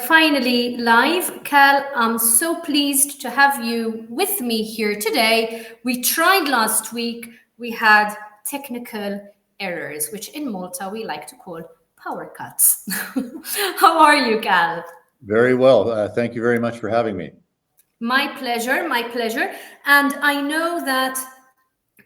finally live. Cal, I'm so pleased to have you with me here today. We tried last week. We had technical errors, which in Malta we like to call power cuts. How are you, Cal? Very well. Thank you very much for having me. My pleasure, my pleasure. And I know that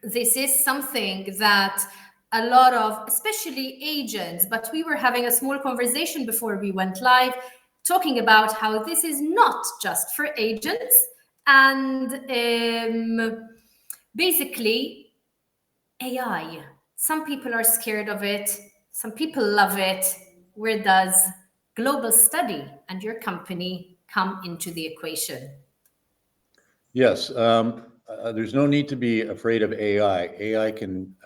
this is something that a lot of, especially agents, but we were having a small conversation before we went live, talking about how this is not just for agents. And basically, AI. Some people are scared of it, some people love it. Where does global study and your company come into the equation? Yes, there's no need to be afraid of AI. AI can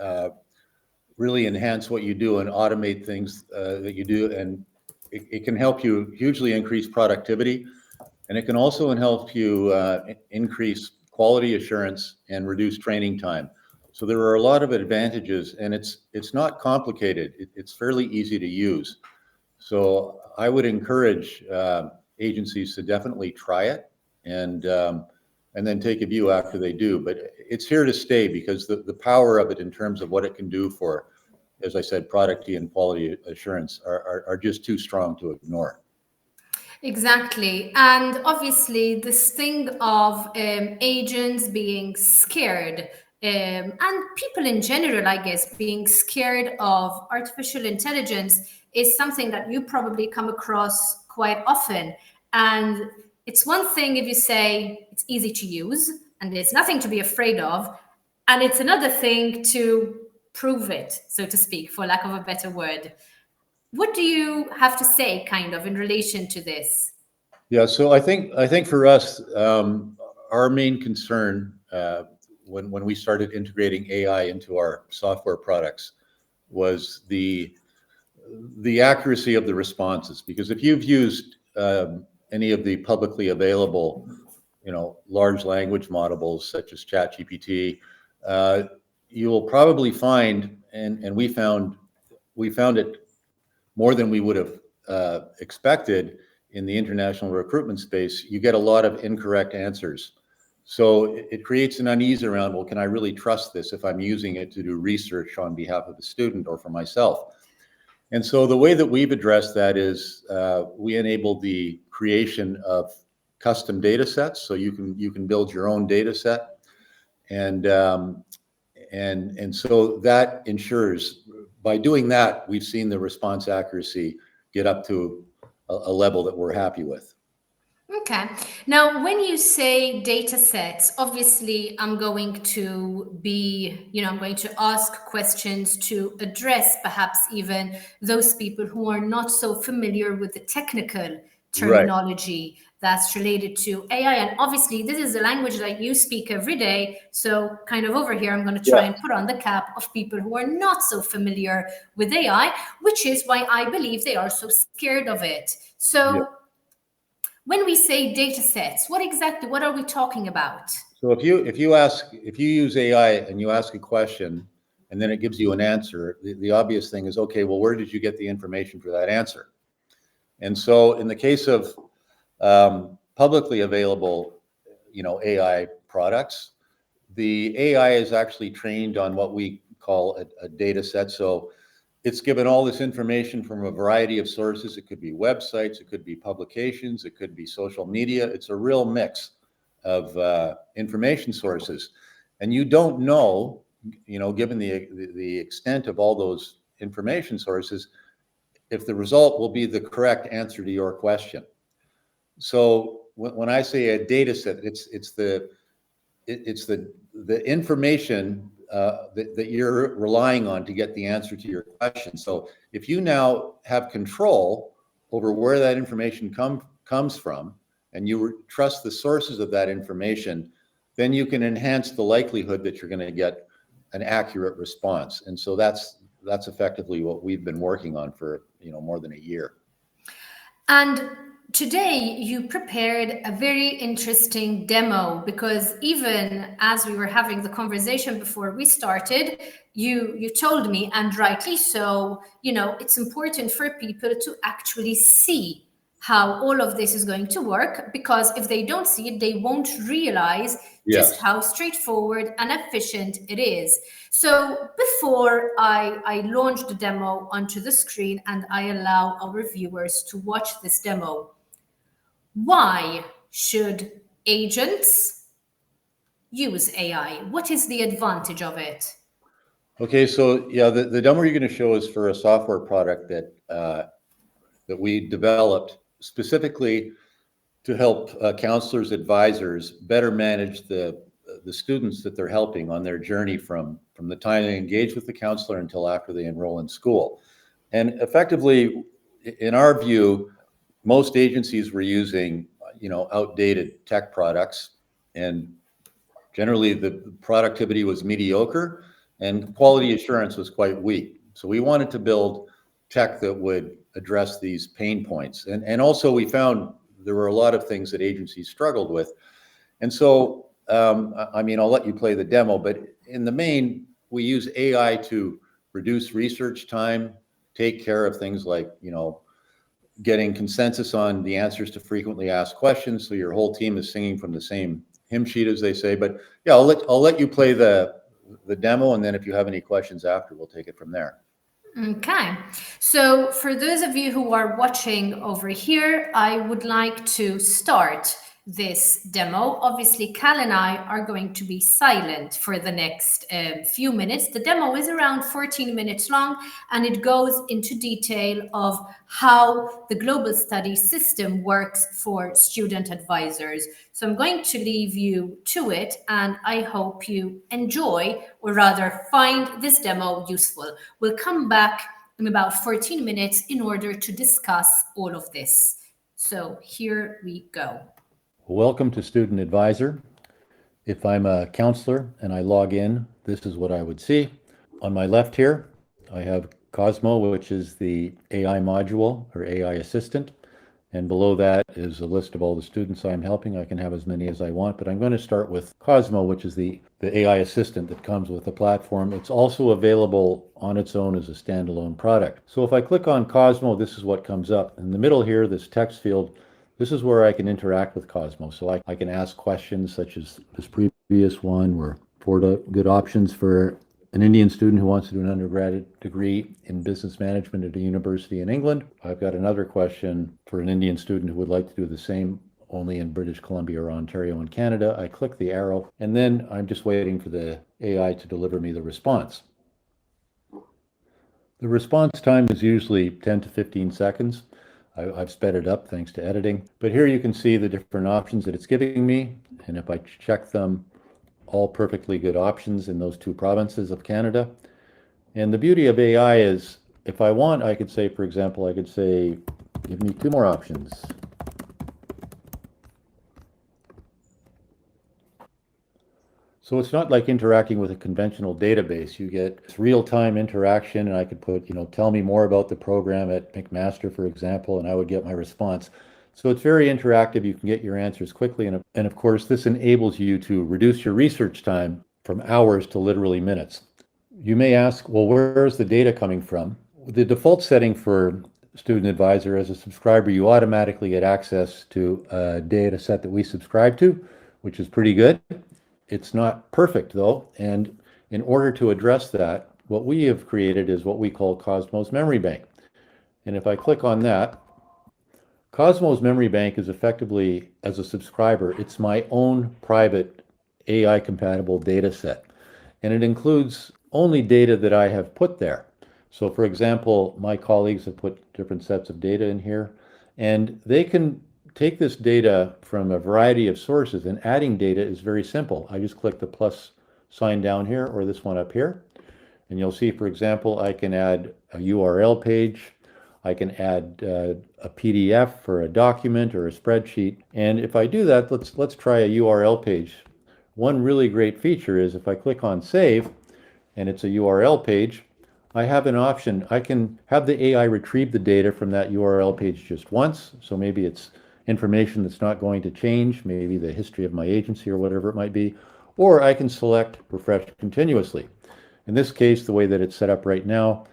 really enhance what you do and automate things that you do, and it can help you hugely increase productivity, and it can also help you increase quality assurance and reduce training time. So there are a lot of advantages, and it's not complicated. It's fairly easy to use. So I would encourage agencies to definitely try it and then take a view after they do. But it's here to stay because the power of it in terms of what it can do for, as I said, productivity and quality assurance are just too strong to ignore. Exactly. And obviously, this thing of agents being scared, and people in general, I guess, being scared of artificial intelligence is something that you probably come across quite often. And it's one thing if you say it's easy to use and there's nothing to be afraid of. And it's another thing to prove it, so to speak, for lack of a better word. What do you have to say, kind of, in relation to this? Yeah, so I think for us, our main concern when we started integrating AI into our software products was the accuracy of the responses. Because if you've used any of the publicly available, large language models such as ChatGPT, you will probably find, and we found it more than we would have expected in the international recruitment space. You get a lot of incorrect answers. So it creates an unease around, well, can I really trust this if I'm using it to do research on behalf of the student or for myself? And so the way that we've addressed that is we enable the creation of custom data sets. So you can build your own data set. And so that ensures, by doing that, we've seen the response accuracy get up to a level that we're happy with. Okay. Now, when you say data sets, obviously I'm going to ask questions to address perhaps even those people who are not so familiar with the technical Right. terminology that's related to AI. And obviously, this is a language that you speak every day. So, kind of over here, I'm going to try Yeah. and put on the cap of people who are not so familiar with AI, which is why I believe they are so scared of it. Yeah. So, when we say data sets, what are we talking about? So if you use AI and you ask a question and then it gives you an answer, the obvious thing is, okay, well, where did you get the information for that answer? And so in the case of publicly available, AI products, the AI is actually trained on what we call a data set. So it's given all this information from a variety of sources. It could be websites, it could be publications, it could be social media. It's a real mix of information sources. And you don't know, given the extent of all those information sources, if the result will be the correct answer to your question. So when I say a data set, it's the information that you're relying on to get the answer to your question. So if you now have control over where that information comes from, and you trust the sources of that information, then you can enhance the likelihood that you're going to get an accurate response. And so that's effectively what we've been working on for more than a year. And today you prepared a very interesting demo because even as we were having the conversation before we started, you told me, and rightly so, it's important for people to actually see how all of this is going to work, because if they don't see it, they won't realize just Yes. how straightforward and efficient it is. So before I launch the demo onto the screen and I allow our viewers to watch this demo, why should agents use AI? What is the advantage of it? Okay, so yeah, the demo you're going to show is for a software product that we developed specifically to help counselors, advisors better manage the students that they're helping on their journey from the time they engage with the counselor until after they enroll in school. And effectively, in our view, most agencies were using, outdated tech products, and generally the productivity was mediocre and quality assurance was quite weak. So we wanted to build tech that would address these pain points. And also we found there were a lot of things that agencies struggled with. And so, I'll let you play the demo, but in the main, we use AI to reduce research time, take care of things like, getting consensus on the answers to frequently asked questions, so your whole team is singing from the same hymn sheet, as they say. But yeah, I'll let you play the demo, and then if you have any questions after, we'll take it from there. Okay, so for those of you who are watching over here, I would like to start this demo. Obviously, Cal and I are going to be silent for the next few minutes. The demo is around 14 minutes long, and it goes into detail of how the global study system works for student advisors. So I'm going to leave you to it, and I hope you enjoy, or rather find this demo useful. We'll come back in about 14 minutes in order to discuss all of this. So here we go. Welcome to Student Advisor. If I'm a counselor and I log in, this is what I would see. On my left here, I have Cosmo, which is the AI module or AI assistant. And below that is a list of all the students I'm helping. I can have as many as I want, but I'm going to start with Cosmo, which is the AI assistant that comes with the platform. It's also available on its own as a standalone product. So if I click on Cosmo, this is what comes up. In the middle here, this text field, this is where I can interact with Cosmo. So I can ask questions such as this previous one, where 4 good options for an Indian student who wants to do an undergraduate degree in business management at a university in England. I've got another question for an Indian student who would like to do the same, only in British Columbia or Ontario in Canada. I click the arrow, and then I'm just waiting for the AI to deliver me the response. The response time is usually 10 to 15 seconds. I've sped it up thanks to editing. But here you can see the different options that it's giving me. And if I check them, all perfectly good options in those 2 provinces of Canada. And the beauty of AI is, if I want, I could say, for example, give me 2 more options. So it's not like interacting with a conventional database. You get real-time interaction, and I could put, tell me more about the program at McMaster, for example, and I would get my response. So it's very interactive. You can get your answers quickly. And of course, this enables you to reduce your research time from hours to literally minutes. You may ask, well, where is the data coming from? The default setting for Student Advisor, as a subscriber, you automatically get access to a data set that we subscribe to, which is pretty good. It's not perfect, though. And in order to address that, what we have created is what we call Cosmos Memory Bank. And if I click on that, Cosmos Memory Bank is effectively, as a subscriber, it's my own private AI compatible data set. And it includes only data that I have put there. So for example, my colleagues have put different sets of data in here, and they can take this data from a variety of sources, and adding data is very simple. I just click the plus sign down here, or this one up here, and you'll see, for example, I can add a URL page. I can add a PDF for a document or a spreadsheet. And if I do that, let's try a URL page. One really great feature is if I click on save, and it's a URL page, I have an option. I can have the AI retrieve the data from that URL page just once. So maybe it's information that's not going to change, maybe the history of my agency or whatever it might be, or I can select refresh continuously. In this case, the way that it's set up right now,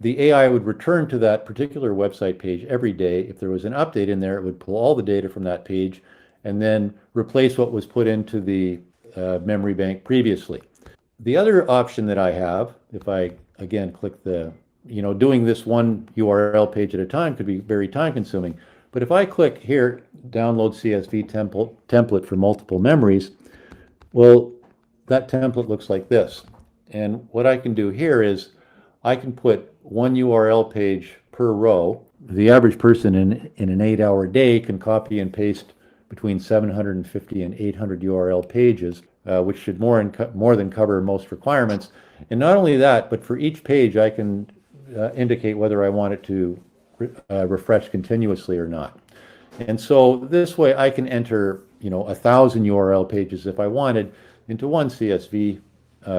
the AI would return to that particular website page every day. If there was an update in there, it would pull all the data from that page and then replace what was put into the memory bank previously. The other option that I have, if I again click doing this one URL page at a time could be very time consuming. But if I click here, download CSV template for multiple memories, well, that template looks like this. And what I can do here is I can put one URL page per row. The average person in an 8-hour day can copy and paste between 750 and 800 URL pages, which should more than cover most requirements. And not only that, but for each page, I can indicate whether I want it to refresh continuously or not. And so this way I can enter, 1,000 URL pages if I wanted into one CSV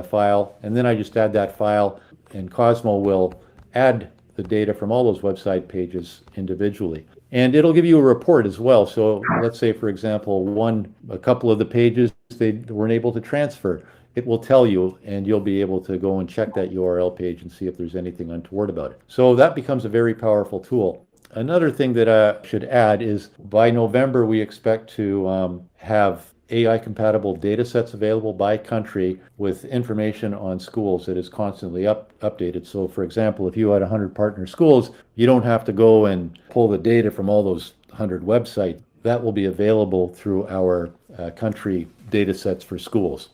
file, and then I just add that file, and Cosmo will add the data from all those website pages individually. And it'll give you a report as well. So let's say, for example, a couple of the pages they weren't able to transfer. It will tell you, and you'll be able to go and check that URL page and see if there's anything untoward about it. So that becomes a very powerful tool. Another thing that I should add is by November, we expect to have AI compatible data sets available by country with information on schools that is constantly updated. So for example, if you had 100 partner schools, you don't have to go and pull the data from all those 100 websites. That will be available through our country data sets for schools.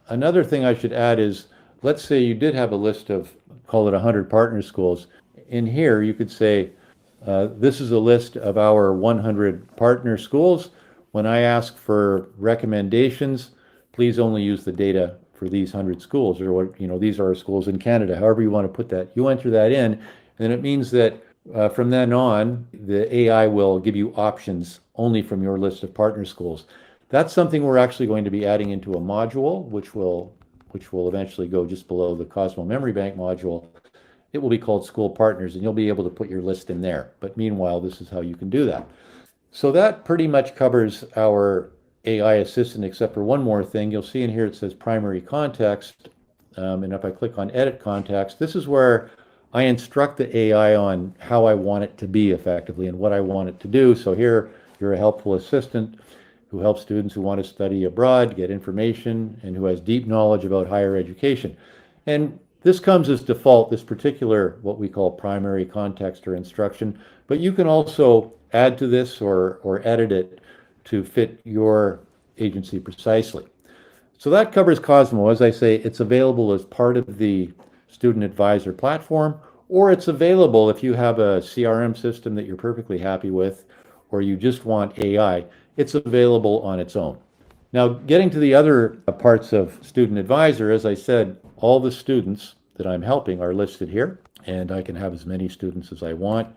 Another thing I should add is, let's say you did have a list of, call it 100 partner schools. In here, you could say, this is a list of our 100 partner schools. When I ask for recommendations, please only use the data for these 100 schools, or these are our schools in Canada, however you want to put that. You enter that in, and it means that from then on, the AI will give you options only from your list of partner schools. That's something we're actually going to be adding into a module, which will eventually go just below the Cosmo Memory Bank module. It will be called School Partners, and you'll be able to put your list in there. But meanwhile, this is how you can do that. So that pretty much covers our AI assistant, except for one more thing. You'll see in here it says primary context. And if I click on edit context, this is where I instruct the AI on how I want it to be effectively and what I want it to do. So here, you're a helpful assistant who helps students who want to study abroad, get information, and who has deep knowledge about higher education. And this comes as default, this particular, what we call primary context or instruction, but you can also add to this or edit it to fit your agency precisely. So that covers Cosmo. As I say, it's available as part of the Student Advisor platform, or it's available if you have a CRM system that you're perfectly happy with, or you just want AI. It's available on its own. Now, getting to the other parts of Student Advisor, as I said, all the students that I'm helping are listed here, and I can have as many students as I want.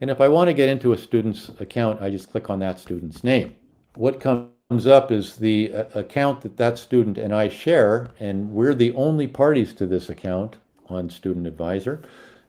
And if I want to get into a student's account, I just click on that student's name. What comes up is the account that student and I share, and we're the only parties to this account on Student Advisor,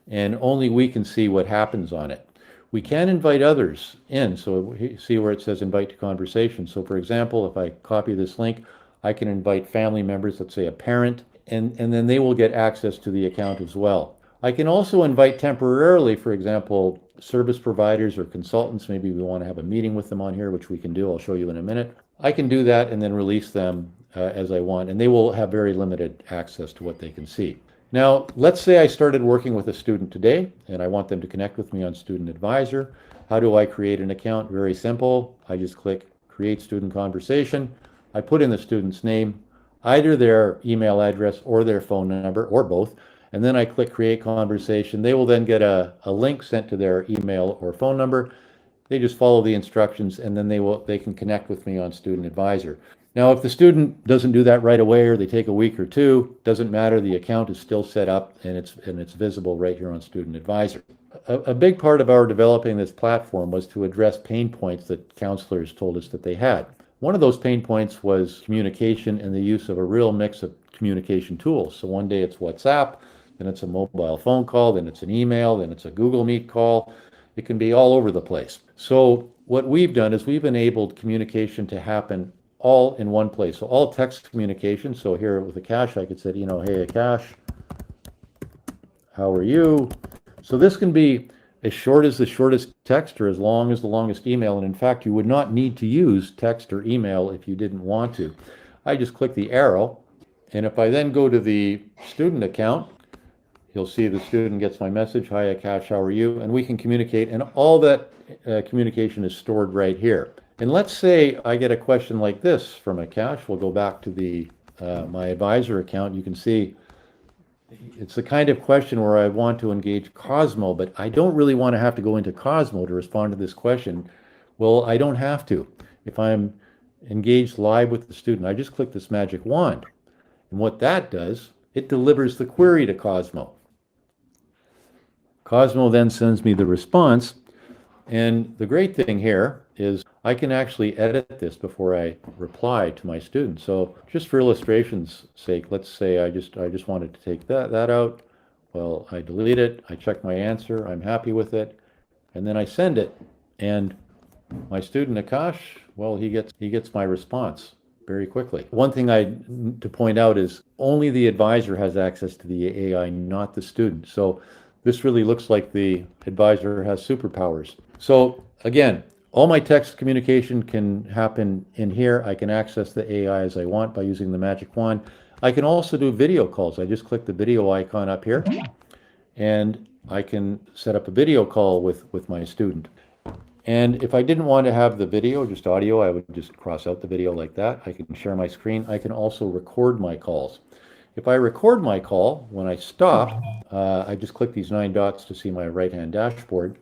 and only we can see what happens on it. We can invite others in, so see where it says invite to conversation. So for example, if I copy this link, I can invite family members, let's say a parent, and then they will get access to the account as well. I can also invite temporarily, for example, service providers or consultants. Maybe we want to have a meeting with them on here, which we can do. I'll show you in a minute. I can do that and then release them as I want, and they will have very limited access to what they can see. Now, let's say I started working with a student today, and I want them to connect with me on Student Advisor. How do I create an account? Very simple. I just click Create Student Conversation. I put in the student's name, either their email address or their phone number, or both, and then I click Create Conversation. They will then get a link sent to their email or phone number. They just follow the instructions, and then they can connect with me on Student Advisor. Now, if the student doesn't do that right away, or they take a week or two, doesn't matter. The account is still set up, and it's visible right here on Student Advisor. A big part of our developing this platform was to address pain points that counselors told us that they had. One of those pain points was communication and the use of a real mix of communication tools. So one day it's WhatsApp, then it's a mobile phone call, then it's an email, then it's a Google Meet call. It can be all over the place. So what we've done is we've enabled communication to happen all in one place. So all text communication. So here with Akash, I could say, hey, Akash, how are you? So this can be as short as the shortest text or as long as the longest email. And in fact, you would not need to use text or email if you didn't want to. I just click the arrow. And if I then go to the student account, you'll see the student gets my message, hi Akash, how are you? And we can communicate, and all that communication is stored right here. And let's say I get a question like this from Akash. We'll go back to the my advisor account. You can see it's the kind of question where I want to engage Cosmo, but I don't really want to have to go into Cosmo to respond to this question. Well, I don't have to. If I'm engaged live with the student, I just click this magic wand. And what that does, it delivers the query to Cosmo. Cosmo then sends me the response. And the great thing here is I can actually edit this before I reply to my student. So just for illustration's sake, let's say I just wanted to take that out. Well, I delete it, I check my answer, I'm happy with it, and then I send it. And my student Akash, well, he gets my response very quickly. One thing to point out is only the advisor has access to the AI, not the student. So this really looks like the advisor has superpowers. So again, all my text communication can happen in here. I can access the AI as I want by using the magic wand. I can also do video calls. I just click the video icon up here, and I can set up a video call with my student. And if I didn't want to have the video, just audio, I would just cross out the video like that. I can share my screen. I can also record my calls. If I record my call, when I stop, I just click these 9 dots to see my right-hand dashboard.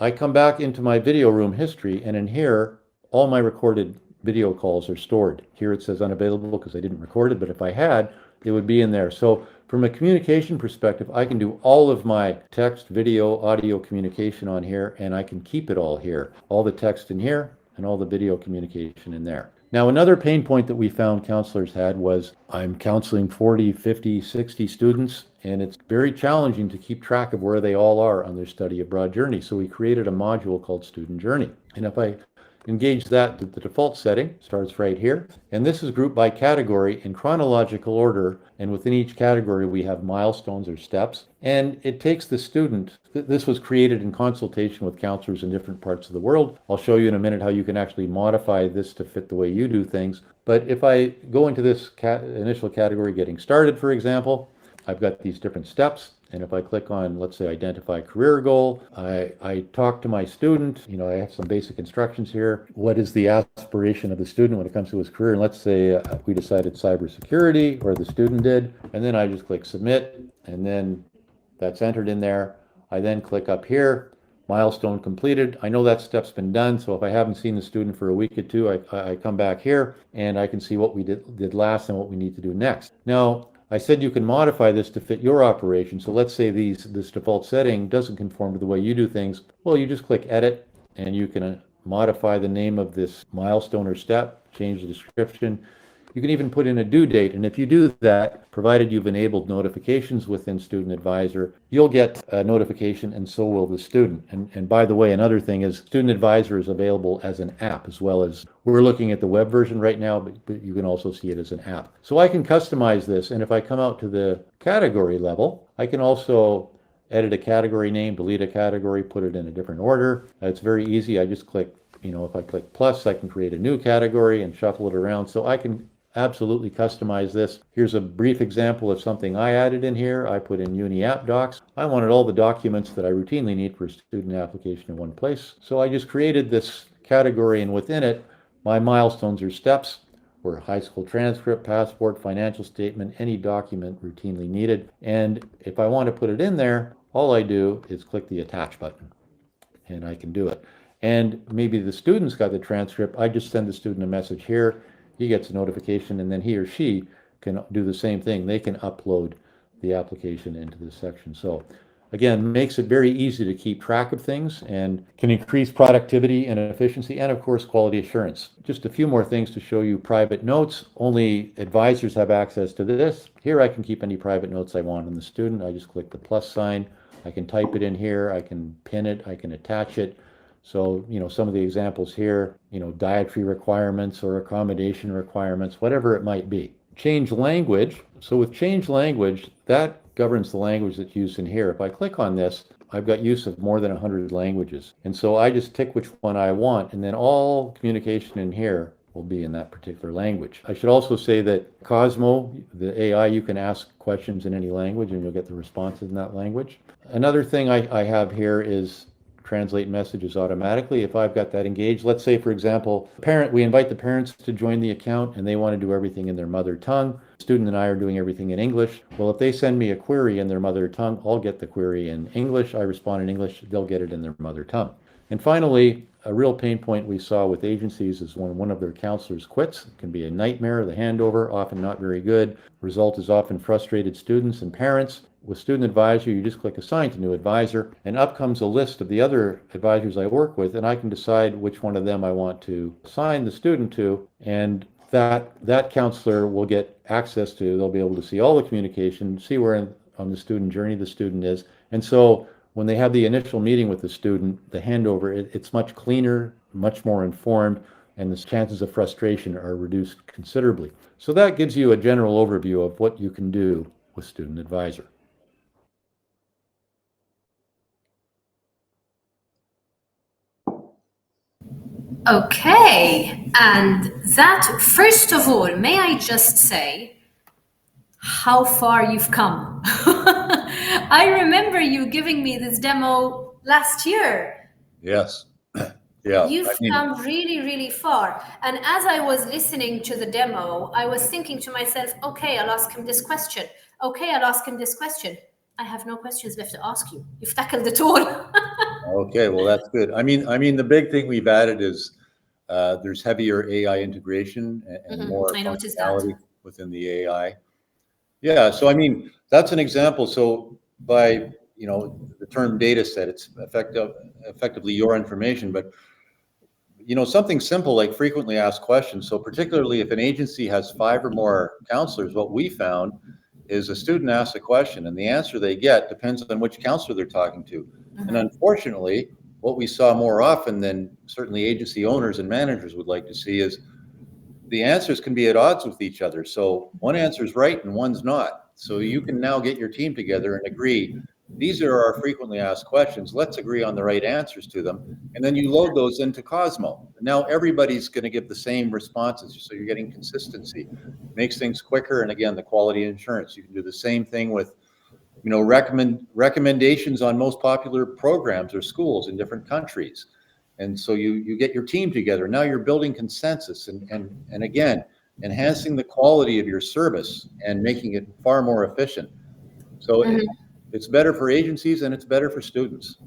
I come back into my video room history, and in here, all my recorded video calls are stored. Here it says unavailable because I didn't record it, but if I had, it would be in there. So from a communication perspective, I can do all of my text, video, audio communication on here, and I can keep it all here. All the text in here and all the video communication in there. Now, another pain point that we found counselors had was I'm counseling 40, 50, 60 students, and it's very challenging to keep track of where they all are on their study abroad journey. So we created a module called Student Journey. And if I engage that, the default setting starts right here. And this is grouped by category in chronological order. And within each category, we have milestones or steps. And it takes the student. This was created in consultation with counselors in different parts of the world. I'll show you in a minute how you can actually modify this to fit the way you do things. But if I go into this initial category, getting started, for example, I've got these different steps. And if I click on, let's say, identify career goal, I talk to my student. You know, I have some basic instructions here. What is the aspiration of the student when it comes to his career? And let's say we decided cybersecurity, or the student did. And then I just click submit, and then that's entered in there. I then click up here, milestone completed. I know that step's been done. So if I haven't seen the student for a week or two, I come back here and I can see what we did last and what we need to do next. Now, I said you can modify this to fit your operation. So let's say this default setting doesn't conform to the way you do things. Well, you just click edit, and you can modify the name of this milestone or step, change the description. You can even put in a due date. And if you do that, provided you've enabled notifications within Student Advisor, you'll get a notification, and so will the student. And by the way, another thing is Student Advisor is available as an app, as well as we're looking at the web version right now, but you can also see it as an app. So I can customize this. And if I come out to the category level, I can also edit a category name, delete a category, put it in a different order. It's very easy. I just click, if I click plus, I can create a new category and shuffle it around. So I can absolutely customize this. Here's a brief example of something I added in here. I put in Uni App Docs. I wanted all the documents that I routinely need for a student application in one place. So I just created this category, and within it, my milestones or steps were high school transcript, passport, financial statement, any document routinely needed. And if I want to put it in there, all I do is click the attach button, and I can do it. And maybe the student's got the transcript. I just send the student a message here. He gets a notification, and then he or she can do the same thing. They can upload the application into this section. So again, makes it very easy to keep track of things and can increase productivity and efficiency, and of course, quality assurance. Just a few more things to show you private notes. Only advisors have access to this. Here I can keep any private notes I want on the student. I just click the plus sign. I can type it in here. I can pin it. I can attach it. So, some of the examples here, dietary requirements or accommodation requirements, whatever it might be. Change language. So with change language, that governs the language that's used in here. If I click on this, I've got use of more than 100 languages. And so I just tick which one I want, and then all communication in here will be in that particular language. I should also say that Cosmo, the AI, you can ask questions in any language and you'll get the responses in that language. Another thing I have here is translate messages automatically if I've got that engaged. Let's say, for example, we invite the parents to join the account and they want to do everything in their mother tongue. The student and I are doing everything in English. Well, if they send me a query in their mother tongue, I'll get the query in English. I respond in English, they'll get it in their mother tongue. And finally, a real pain point we saw with agencies is when one of their counselors quits. It can be a nightmare. The handover, often not very good. Result is often frustrated students and parents. With Student Advisor, you just click Assign to New Advisor, and up comes a list of the other advisors I work with, and I can decide which one of them I want to assign the student to, and that counselor will get access to, they'll be able to see all the communication, see where on the student journey the student is. And so when they have the initial meeting with the student, the handover, it's much cleaner, much more informed, and the chances of frustration are reduced considerably. So that gives you a general overview of what you can do with Student Advisor. Okay, and that, first of all, may I just say how far you've come? I remember you giving me this demo last year. Yes. Yeah. You've come really, really far. And as I was listening to the demo, I was thinking to myself, okay, I'll ask him this question. Okay, I'll ask him this question. I have no questions left to ask you. You've tackled it all. Okay, well, that's good. I mean, the big thing we've added is there's heavier AI integration and more I noticed functionality that. within the AI. Yeah, so I mean, that's an example. So by, the term data set, it's effectively your information, but something simple like frequently asked questions. So particularly if an agency has 5 or more counselors, what we found is a student asks a question and the answer they get depends on which counselor they're talking to. And unfortunately, what we saw more often than certainly agency owners and managers would like to see is the answers can be at odds with each other. So one answer is right and one's not. So you can now get your team together and agree, these are our frequently asked questions. Let's agree on the right answers to them. And then you load those into Cosmo. Now everybody's going to give the same responses. So you're getting consistency. Makes things quicker. And again, the quality insurance. You can do the same thing with recommendations on most popular programs or schools in different countries. And so you get your team together. Now you're building consensus and again, enhancing the quality of your service and making it far more efficient. So it's better for agencies and it's better for students.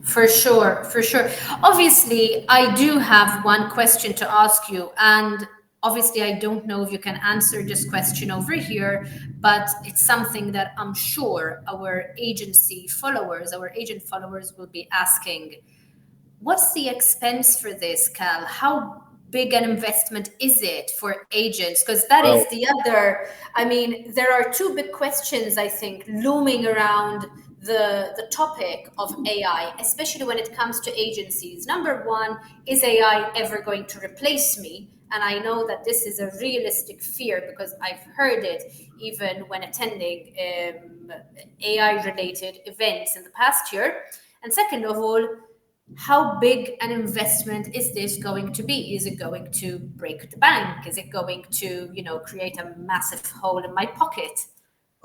For sure, for sure. Obviously, I do have one question to ask you, and obviously, I don't know if you can answer this question over here, but it's something that I'm sure our agent followers will be asking. What's the expense for this, Cal? How big an investment is it for agents? Because that is the other, I mean, there are two big questions, I think, looming around the topic of AI, especially when it comes to agencies. Number one, is AI ever going to replace me? And I know that this is a realistic fear because I've heard it even when attending AI-related events in the past year. And second of all, how big an investment is this going to be? Is it going to break the bank? Is it going to, create a massive hole in my pocket?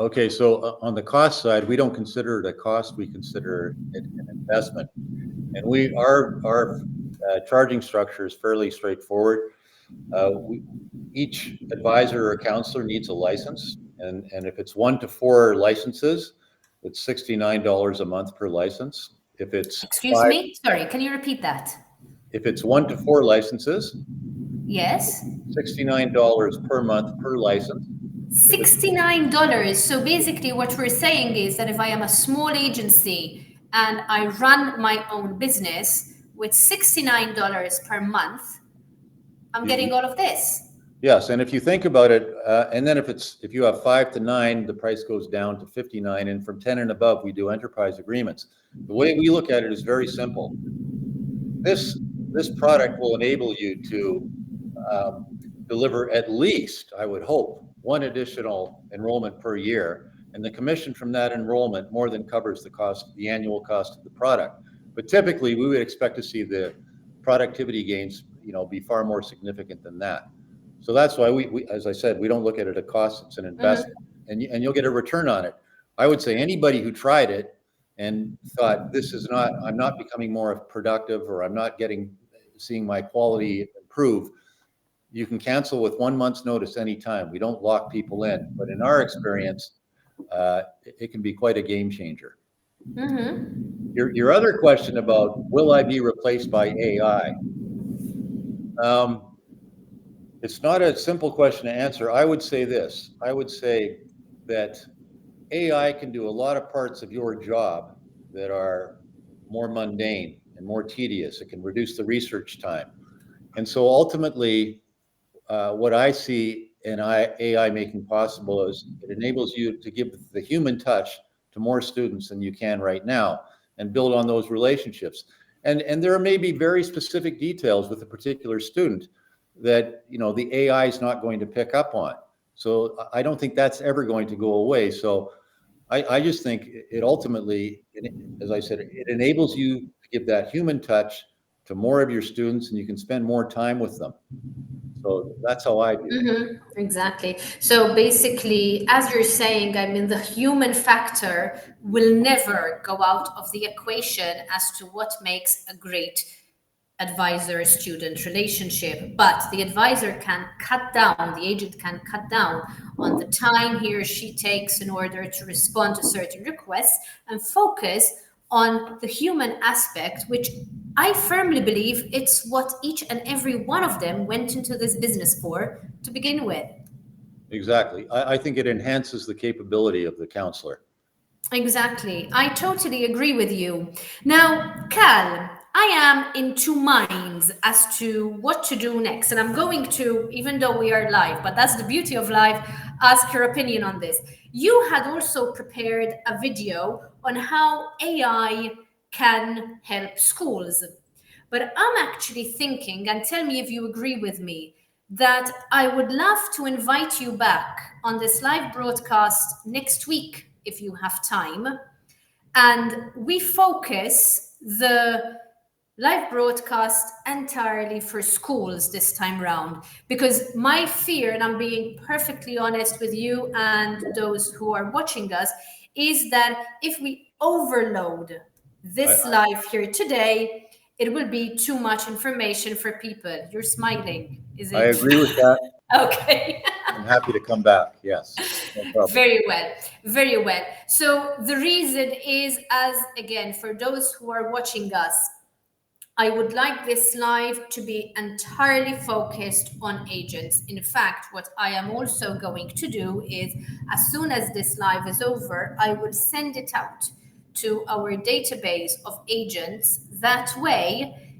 Okay, so on the cost side, we don't consider it a cost, we consider it an investment. And our charging structure is fairly straightforward. Each advisor or counselor needs a license, and if it's 1 to 4 licenses, it's $69 a month per license. If it's Excuse me? Sorry, can you repeat that? If it's 1 to 4 licenses, Yes. $69 per month per license. $69. So basically what we're saying is that if I am a small agency and I run my own business with $69 per month, I'm getting all of this. Yes, and if you think about it, and then if you have 5 to 9, the price goes down to $59, and from 10 and above, we do enterprise agreements. The way we look at it is very simple. This product will enable you to deliver at least, I would hope, 1 additional enrollment per year, And the commission from that enrollment more than covers the cost, the annual cost of the product. But typically, we would expect to see the productivity gains, be far more significant than that. So that's why we as I said, we don't look at it a cost; it's an investment, and you'll get a return on it. I would say anybody who tried it and thought I'm not becoming more productive, or I'm not seeing my quality improve, you can cancel with 1 month's notice anytime. We don't lock people in, but in our experience, it can be quite a game changer. Your other question about will I be replaced by AI? It's not a simple question to answer. I would say this. I would say that AI can do a lot of parts of your job that are more mundane and more tedious. It can reduce the research time. And so ultimately, what I see in AI making possible is it enables you to give the human touch to more students than you can right now and build on those relationships. And there may be very specific details with a particular student that the AI is not going to pick up on. So I don't think that's ever going to go away. So I just think it ultimately, as I said, it enables you to give that human touch to more of your students, and you can spend more time with them. So that's how I view it. Exactly. So basically, as you're saying, I mean, the human factor will never go out of the equation as to what makes a great advisor student relationship, but the advisor can cut down, the agent can cut down on the time he or she takes in order to respond to certain requests and focus on the human aspect, which I firmly believe it's what each and every one of them went into this business for to begin with. Exactly. I think it enhances the capability of the counselor. Exactly. I totally agree with you. Now, Cal, I am in two minds as to what to do next. And I'm going to, even though we are live, but that's the beauty of live, ask your opinion on this. You had also prepared a video on how AI can help schools. But I'm actually thinking, and tell me if you agree with me, that I would love to invite you back on this live broadcast next week if you have time. And we focus the live broadcast entirely for schools this time round. Because my fear, and I'm being perfectly honest with you and those who are watching us, is that if we overload this live here today, it will be too much information for people. You're smiling. Is I it? agree with that. Okay. I'm happy to come back. Yes, no problem. Very well, very well. So the reason is, as again, for those who are watching us, I would like this live to be entirely focused on agents. In fact, what I am also going to do is, as soon as this live is over, I will send it out to our database of agents. That way,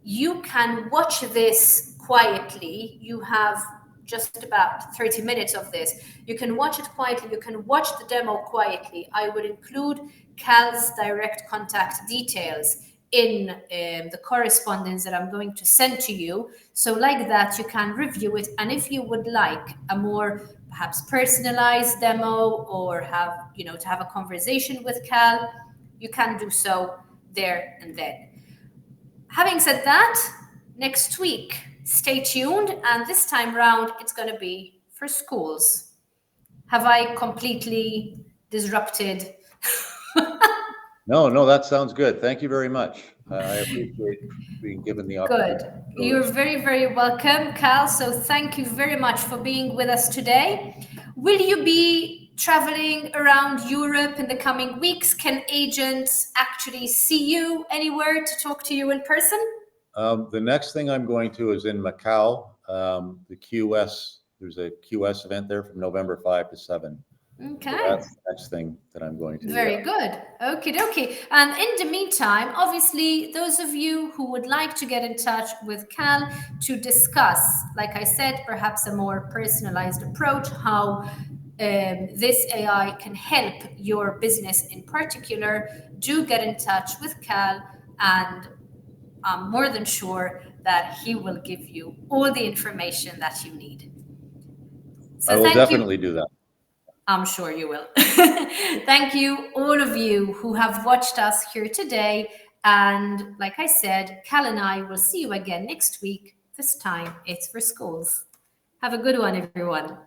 you can watch this quietly. You have just about 30 minutes of this. You can watch it quietly. You can watch the demo quietly. I will include Cal's direct contact details in the correspondence that I'm going to send to you. So like that, you can review it. And if you would like a more perhaps personalized demo, or to have a conversation with Cal, you can do so there and then. Having said that, next week, stay tuned. And this time round, it's going to be for schools. Have I completely disrupted? No, that sounds good. Thank you very much. I appreciate being given the opportunity. Good. You're very, very welcome, Cal. So thank you very much for being with us today. Will you be traveling around Europe in the coming weeks? Can agents actually see you anywhere to talk to you in person? The next thing I'm going to is in Macau. The QS, there's a QS event there from November 5 to 7. Okay. So that's the next thing that I'm going to. Very good. Okie dokie. And in the meantime, obviously, those of you who would like to get in touch with Cal to discuss, like I said, perhaps a more personalized approach, how this AI can help your business in particular, do get in touch with Cal, and I'm more than sure that he will give you all the information that you need. So I will thank definitely you. do that. I'm sure you will. Thank you, all of you who have watched us here today. And like I said, Cal and I will see you again next week. This time it's for schools. Have a good one, everyone.